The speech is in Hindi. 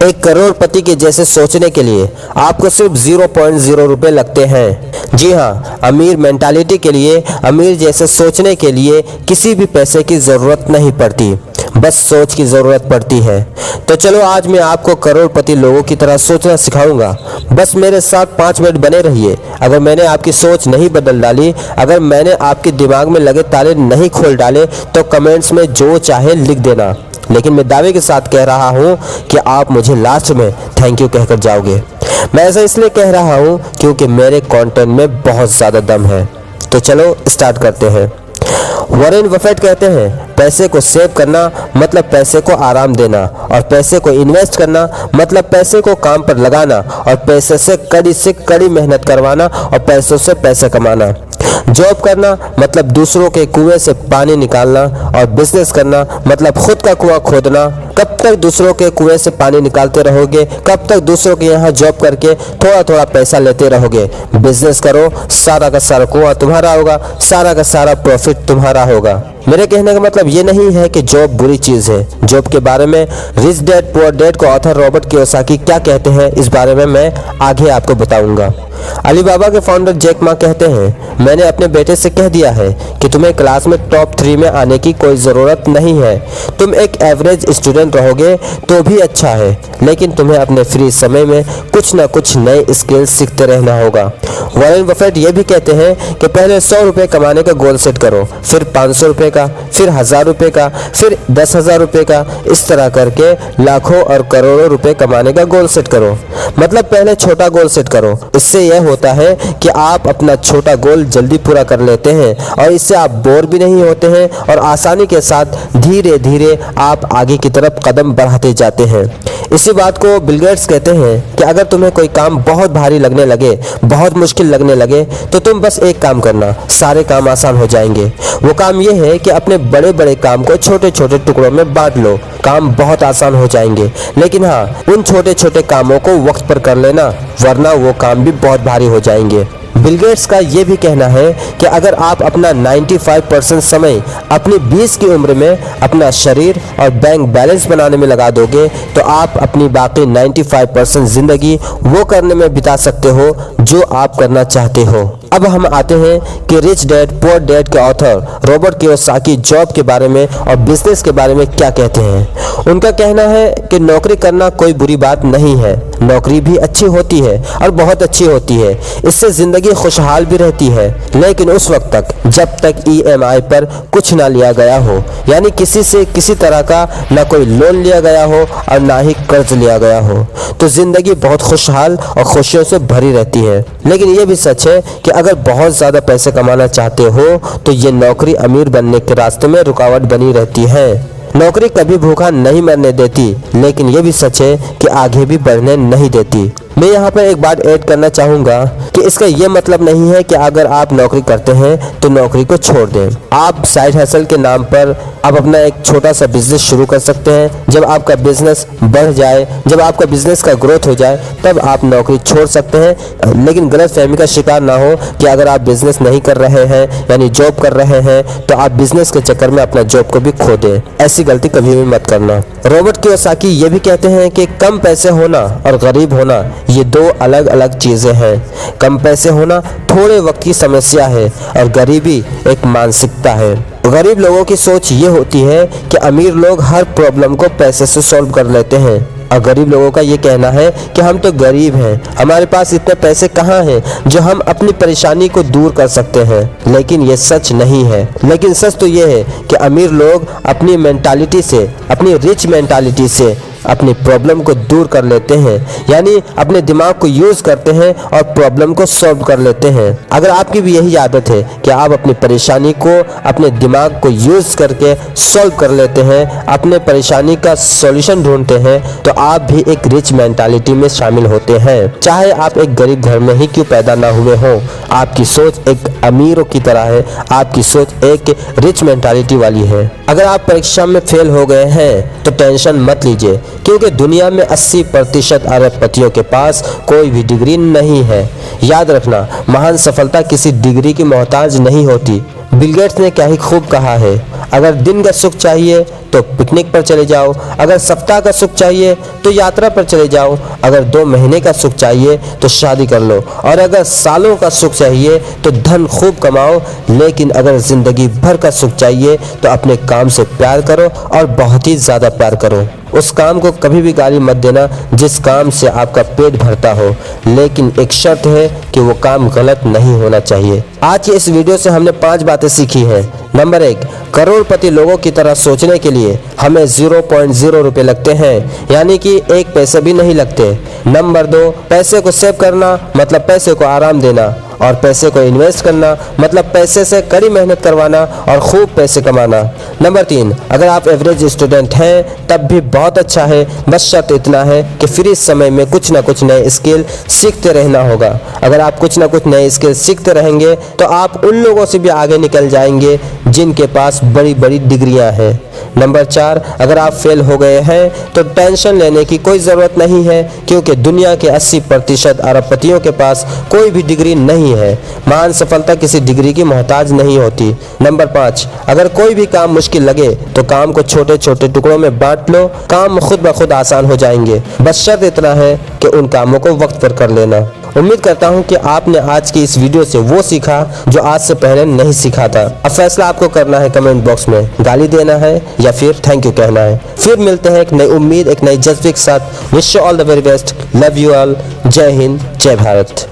एक करोड़पति के जैसे सोचने के लिए आपको सिर्फ 0.0 रुपए लगते हैं। जी हाँ, अमीर मेंटालिटी के लिए, अमीर जैसे सोचने के लिए किसी भी पैसे की ज़रूरत नहीं पड़ती, बस सोच की ज़रूरत पड़ती है। तो चलो आज मैं आपको करोड़पति लोगों की तरह सोचना सिखाऊंगा। बस मेरे साथ 5 मिनट बने रहिए। अगर मैंने आपकी सोच नहीं बदल डाली, अगर मैंने आपके दिमाग में लगे ताले नहीं खोल डाले, तो कमेंट्स में जो चाहे लिख देना। लेकिन मैं दावे के साथ कह रहा हूँ कि आप मुझे लास्ट में थैंक यू कहकर जाओगे। मैं ऐसा इसलिए कह रहा हूँ क्योंकि मेरे कंटेंट में बहुत ज़्यादा दम है। तो चलो स्टार्ट करते हैं। वॉरेन बफेट कहते हैं, पैसे को सेव करना मतलब पैसे को आराम देना, और पैसे को इन्वेस्ट करना मतलब पैसे को काम पर लगाना, और पैसे से कड़ी मेहनत करवाना, और पैसों से पैसे कमाना। जॉब करना मतलब दूसरों के कुएं से पानी निकालना, और बिजनेस करना मतलब खुद का कुआं खोदना। कब तक दूसरों के कुएं से पानी निकालते रहोगे? कब तक दूसरों के यहाँ जॉब करके थोड़ा थोड़ा पैसा लेते रहोगे? बिजनेस करो, सारा का सारा कुआं तुम्हारा होगा, सारा का सारा प्रॉफिट तुम्हारा होगा। मेरे कहने का मतलब ये नहीं है कि जॉब बुरी चीज़ है। जॉब के बारे में रिच डैड पुअर डैड को ऑथर रॉबर्ट कियोसाकी क्या कहते हैं, इस बारे में मैं आगे आपको बताऊंगा। अलीबाबा के फाउंडर जैक मा कहते हैं, मैंने अपने बेटे से कह दिया है कि तुम्हें क्लास में टॉप 3 में आने की कोई ज़रूरत नहीं है। तुम एक एवरेज स्टूडेंट रहोगे तो भी अच्छा है, लेकिन तुम्हें अपने फ्री समय में कुछ ना कुछ नए स्किल्स सीखते रहना होगा। वॉरेन बफेट ये भी कहते हैं कि पहले 100 रुपये कमाने का गोल सेट करो, फिर 500 रुपये का, फिर 1000 रुपये का, फिर 10,000 रुपये का। इस तरह करके लाखों और करोड़ों रुपए कमाने का गोल सेट करो। मतलब पहले छोटा गोल सेट करो। इससे यह होता है कि आप अपना छोटा गोल जल्दी पूरा कर लेते हैं, और इससे आप बोर भी नहीं होते हैं, और आसानी के साथ धीरे धीरे आप आगे की तरफ कदम बढ़ाते जाते हैं। इसी बात को बिल गेट्स कहते हैं कि अगर तुम्हें कोई काम बहुत भारी लगने लगे, बहुत मुश्किल लगने लगे, तो तुम बस एक काम करना, सारे काम आसान हो जाएंगे। वो काम ये है कि अपने बड़े बड़े काम को छोटे छोटे टुकड़ों में बांट लो, काम बहुत आसान हो जाएंगे। लेकिन हाँ, उन छोटे छोटे कामों को वक्त पर कर लेना, वरना वो काम भी बहुत भारी हो जाएंगे। बिल गेट्स का ये भी कहना है कि अगर आप अपना 95% समय अपनी 20 की उम्र में अपना शरीर और बैंक बैलेंस बनाने में लगा दोगे, तो आप अपनी बाकी 95% जिंदगी वो करने में बिता सकते हो जो आप करना चाहते हो। अब हम आते हैं कि रिच डैड पुअर डैड के ऑथर रॉबर्ट कियोसाकी जॉब के बारे में और बिजनेस के बारे में क्या कहते हैं। उनका कहना है कि नौकरी करना कोई बुरी बात नहीं है, नौकरी भी अच्छी होती है और बहुत अच्छी होती है। इससे ज़िंदगी खुशहाल भी रहती है, लेकिन उस वक्त तक जब तक EMI पर कुछ ना लिया गया हो, यानी किसी से किसी तरह का ना कोई लोन लिया गया हो और ना ही कर्ज लिया गया हो, तो ज़िंदगी बहुत खुशहाल और खुशियों से भरी रहती है। लेकिन ये भी सच है कि अगर बहुत ज़्यादा पैसे कमाना चाहते हो तो ये नौकरी अमीर बनने के रास्ते में रुकावट बनी रहती है। नौकरी कभी भूखा नहीं मरने देती, लेकिन ये भी सच है कि आगे भी बढ़ने नहीं देती। मैं यहाँ पर एक बात ऐड करना चाहूँगा कि इसका ये मतलब नहीं है कि अगर आप नौकरी करते हैं तो नौकरी को छोड़ दें। आप साइड हसल के नाम पर आप अपना एक छोटा सा बिजनेस शुरू कर सकते हैं। जब आपका बिजनेस बढ़ जाए, जब आपका बिजनेस का ग्रोथ हो जाए, तब आप नौकरी छोड़ सकते हैं। लेकिन गलतफहमी का शिकार ना हो कि अगर आप बिजनेस नहीं कर रहे हैं, यानी जॉब कर रहे हैं, तो आप बिजनेस के चक्कर में अपना जॉब को भी खो दें। ऐसी गलती कभी भी मत करना। रॉबर्ट कियोसाकी ये भी कहते हैं कि कम पैसे होना और गरीब होना ये 2 अलग अलग चीज़ें हैं। कम पैसे होना थोड़े वक्त की समस्या है, और गरीबी एक मानसिकता है। गरीब लोगों की सोच ये होती है कि अमीर लोग हर प्रॉब्लम को पैसे से सॉल्व कर लेते हैं, और गरीब लोगों का ये कहना है कि हम तो गरीब हैं, हमारे पास इतने पैसे कहाँ हैं जो हम अपनी परेशानी को दूर कर सकते हैं। लेकिन ये सच नहीं है। लेकिन सच तो ये है कि अमीर लोग अपनी मेंटालिटी से, अपनी रिच मेंटालिटी से अपनी प्रॉब्लम को दूर कर लेते हैं, यानी अपने दिमाग को यूज़ करते हैं और प्रॉब्लम को सॉल्व कर लेते हैं। अगर आपकी भी यही आदत है कि आप अपनी परेशानी को अपने दिमाग को यूज़ करके सॉल्व कर लेते हैं, अपने परेशानी का सॉल्यूशन ढूंढते हैं, तो आप भी एक रिच मेंटालिटी में शामिल होते हैं। चाहे आप एक गरीब घर में ही क्यों पैदा ना हुए हों, आपकी सोच एक अमीरों की तरह है, आपकी सोच एक रिच मेंटालिटी वाली है। अगर आप परीक्षा में फेल हो गए हैं तो टेंशन मत लीजिए, क्योंकि दुनिया में 80% अरबपतियों के पास कोई भी डिग्री नहीं है। याद रखना, महान सफलता किसी डिग्री की मोहताज नहीं होती। बिल गेट्स ने क्या ही खूब कहा है, अगर दिन का सुख चाहिए तो पिकनिक पर चले जाओ, अगर सप्ताह का सुख चाहिए तो यात्रा पर चले जाओ, अगर 2 महीने का सुख चाहिए तो शादी कर लो, और अगर सालों का सुख चाहिए तो धन खूब कमाओ। लेकिन अगर जिंदगी भर का सुख चाहिए तो अपने काम से प्यार करो और बहुत ही ज़्यादा प्यार करो। उस काम को कभी भी गाली मत देना जिस काम से आपका पेट भरता हो, लेकिन एक शर्त है कि वो काम गलत नहीं होना चाहिए। आज की इस वीडियो से हमने 5 बातें सीखी हैं। नंबर 1, करोड़पति लोगों की तरह सोचने के लिए हमें 0.0 रुपये लगते हैं, यानी कि 1 पैसे भी नहीं लगते। नंबर 2, पैसे को सेव करना मतलब पैसे को आराम देना, और पैसे को इन्वेस्ट करना मतलब पैसे से कड़ी मेहनत करवाना और खूब पैसे कमाना। नंबर 3, अगर आप एवरेज स्टूडेंट हैं तब भी बहुत अच्छा है, बस शर्त इतना है कि फ्री समय में कुछ ना कुछ नए स्किल सीखते रहना होगा। अगर आप कुछ ना कुछ नए स्किल सीखते रहेंगे तो आप उन लोगों से भी आगे निकल जाएंगे जिनके पास बड़ी बड़ी डिग्रियां हैं। नंबर 4, अगर आप फेल हो गए हैं तो टेंशन लेने की कोई ज़रूरत नहीं है, क्योंकि दुनिया के 80% अरबपतियों के पास कोई भी डिग्री नहीं है। महान सफलता किसी डिग्री की मोहताज नहीं होती। नंबर 5, अगर कोई भी काम मुश्किल लगे तो काम को छोटे छोटे टुकड़ों में बांट लो, काम खुद ब खुद आसान हो जाएंगे। बस शर्त इतना है कि उन कामों को वक्त पर कर लेना। उम्मीद करता हूं कि आपने आज की इस वीडियो से वो सीखा जो आज से पहले नहीं सीखा था। अब फैसला आपको करना है, कमेंट बॉक्स में गाली देना है या फिर थैंक यू कहना है। फिर मिलते हैं एक नई उम्मीद, एक नई जज्बे के साथ। Wish you all the very best, love you all, जय हिंद, जय भारत।